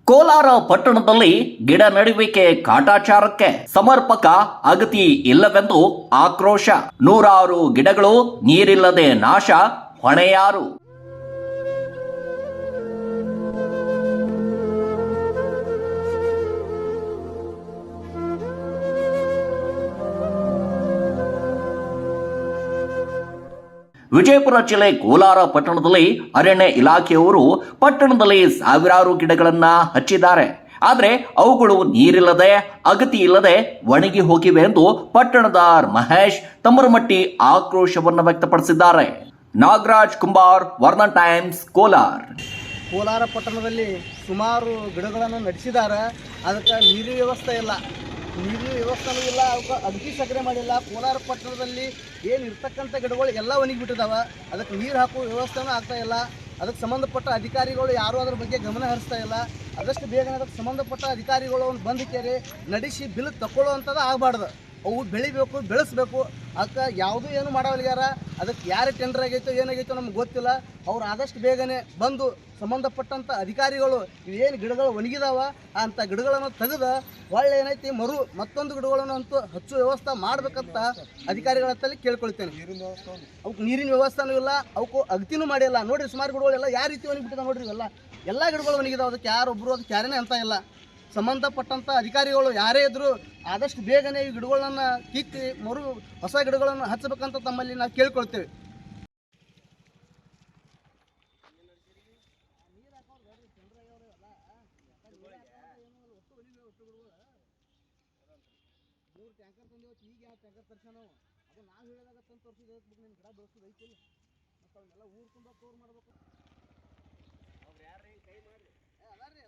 ಕೋಲಾರ ಪಟ್ಟಣದಲ್ಲಿ ಗಿಡ ನೆಡುವಿಕೆ ಕಾಟಾಚಾರಕ್ಕೆ ಸಮರ್ಪಕ ಅಗತಿ ಇಲ್ಲವೆಂದು ಆಕ್ರೋಶ. ನೂರಾರು ಗಿಡಗಳು ನೀರಿಲ್ಲದೆ ನಾಶ, ಹೊಣೆಯಾರು? ವಿಜಯಪುರ ಜಿಲ್ಲೆ ಕೋಲಾರ ಪಟ್ಟಣದಲ್ಲಿ ಅರಣ್ಯ ಇಲಾಖೆಯವರು ಪಟ್ಟಣದಲ್ಲಿ ಸಾವಿರಾರು ಗಿಡಗಳನ್ನ ಹಚ್ಚಿದ್ದಾರೆ. ಆದರೆ ಅವುಗಳು ನೀರಿಲ್ಲದೆ, ಅಗತಿ ಇಲ್ಲದೆ ಒಣಗಿ ಹೋಗಿವೆ ಎಂದು ಪಟ್ಟಣದ ಮಹೇಶ್ ತಮ್ಮರಮಟ್ಟಿ ಆಕ್ರೋಶವನ್ನು ವ್ಯಕ್ತಪಡಿಸಿದ್ದಾರೆ. ನಾಗರಾಜ್ ಕುಂಬಾರ್, ವರ್ಣ ಟೈಮ್ಸ್, ಕೋಲಾರ. ಕೋಲಾರ ಪಟ್ಟಣದಲ್ಲಿ ಸುಮಾರು ಗಿಡಗಳನ್ನು ನಡೆಸಿದ್ದಾರೆ. ಅದಕ್ಕೆ ನೀರಿನ ವ್ಯವಸ್ಥೆ ಇಲ್ಲ, ನೀರಿನ ವ್ಯವಸ್ಥೆನೂ ಇಲ್ಲ, ಅವಕ್ಕೆ ಅಗತಿ ಸಕ್ಕರೆ ಮಾಡಿಲ್ಲ. ಕೋಲಾರ ಪಟ್ಟಣದಲ್ಲಿ ಏನು ಇರ್ತಕ್ಕಂಥ ಗಿಡಗಳು ಎಲ್ಲ ಒಣಗಿಬಿಟ್ಟಿದ್ದಾವೆ. ಅದಕ್ಕೆ ನೀರು ಹಾಕುವ ವ್ಯವಸ್ಥೆನೂ ಆಗ್ತಾ ಇಲ್ಲ. ಅದಕ್ಕೆ ಸಂಬಂಧಪಟ್ಟ ಅಧಿಕಾರಿಗಳು ಯಾರೂ ಅದ್ರ ಬಗ್ಗೆ ಗಮನ ಹರಿಸ್ತಾ ಇಲ್ಲ. ಆದಷ್ಟು ಬೇಗನೆ ಅದಕ್ಕೆ ಸಂಬಂಧಪಟ್ಟ ಅಧಿಕಾರಿಗಳು ಒಂದು ಬಂದು ಕೇರಿ ನಡೆಸಿ ಬಿಲ್ ತಗೊಳ್ಳೋವಂಥದ್ದು ಆಗಬಾರ್ದು. ಅವು ಬೆಳಿಬೇಕು, ಬೆಳೆಸಬೇಕು. ಅದಕ್ಕೆ ಯಾವುದೂ ಏನು ಮಾಡೋಲ್ಗ್ಯಾರ. ಅದಕ್ಕೆ ಯಾರು ಟೆಂಡರ್ ಆಗೈತೋ ಏನಾಗೈತೋ ನಮ್ಗೆ ಗೊತ್ತಿಲ್ಲ. ಅವ್ರು ಆದಷ್ಟು ಬೇಗನೆ ಬಂದು ಸಂಬಂಧಪಟ್ಟಂಥ ಅಧಿಕಾರಿಗಳು ಏನು ಗಿಡಗಳು ಒಣಗಿದಾವ ಅಂಥ ಗಿಡಗಳನ್ನು ತೆಗೆದು ಒಳ್ಳೆ ಏನೈತಿ ಮತ್ತೊಂದು ಗಿಡಗಳನ್ನು ಅಂತೂ ಹಚ್ಚುವ ವ್ಯವಸ್ಥೆ ಮಾಡಬೇಕಂತ ಅಧಿಕಾರಿಗಳ ಹತ್ತಲ್ಲಿ ಕೇಳ್ಕೊಳ್ತೇನೆ. ಅವಕ್ಕೆ ನೀರಿನ ವ್ಯವಸ್ಥೆನೂ ಇಲ್ಲ, ಅವಕ್ಕೂ ಅಗತಿನೂ ಮಾಡಿಲ್ಲ. ನೋಡಿರಿ, ಸುಮಾರು ಗಿಡಗಳೆಲ್ಲ ಯಾವ ರೀತಿ ಒಣಗಿಬಿಟ್ಟಿದೆ ನೋಡ್ರಿ. ಎಲ್ಲ ಗಿಡಗಳು ಒಣಗಿದಾವೆ. ಅದಕ್ಕೆ ಯಾರೊಬ್ಬರು ಅದಕ್ಕೆ ಯಾರೇ ಅಂತ ಇಲ್ಲ. ಸಂಬಂಧಪಟ್ಟಂಥ ಅಧಿಕಾರಿಗಳು ಯಾರೇ ಇದ್ದರೂ ಆದಷ್ಟು ಬೇಗನೆ ಈ ಗಿಡಗಳನ್ನು ಕಿತ್ತಿ ಹೊಸ ಗಿಡಗಳನ್ನು ಹಚ್ಚಬೇಕಂತ ತಮ್ಮಲ್ಲಿ ನಾವು ಕೇಳ್ಕೊಳ್ತೇವೆ. ಟ್ಯಾಂಕರ್ ತಂದೇವು, ಈಗ ಯಾವ ಟ್ಯಾಂಕರ್ ತರ್ಸೋಣ? ಅದು ನಾವು ಹೇಳಿದಾಗ ತಂದು ತೋರಿಸಿದ ನಿನ್ನ ಗಿಡ ಬೆಳೆಸೋದು ಐತಿ. ಮತ್ತು ಅವನ್ನೆಲ್ಲ ಊರು ತುಂಬ ತೋರು ಮಾಡ್ಬೇಕು. ಅವ್ರು ಯಾರು ಕೈ ಮಾಡಿರಿ ಅದಾರ ರೀ.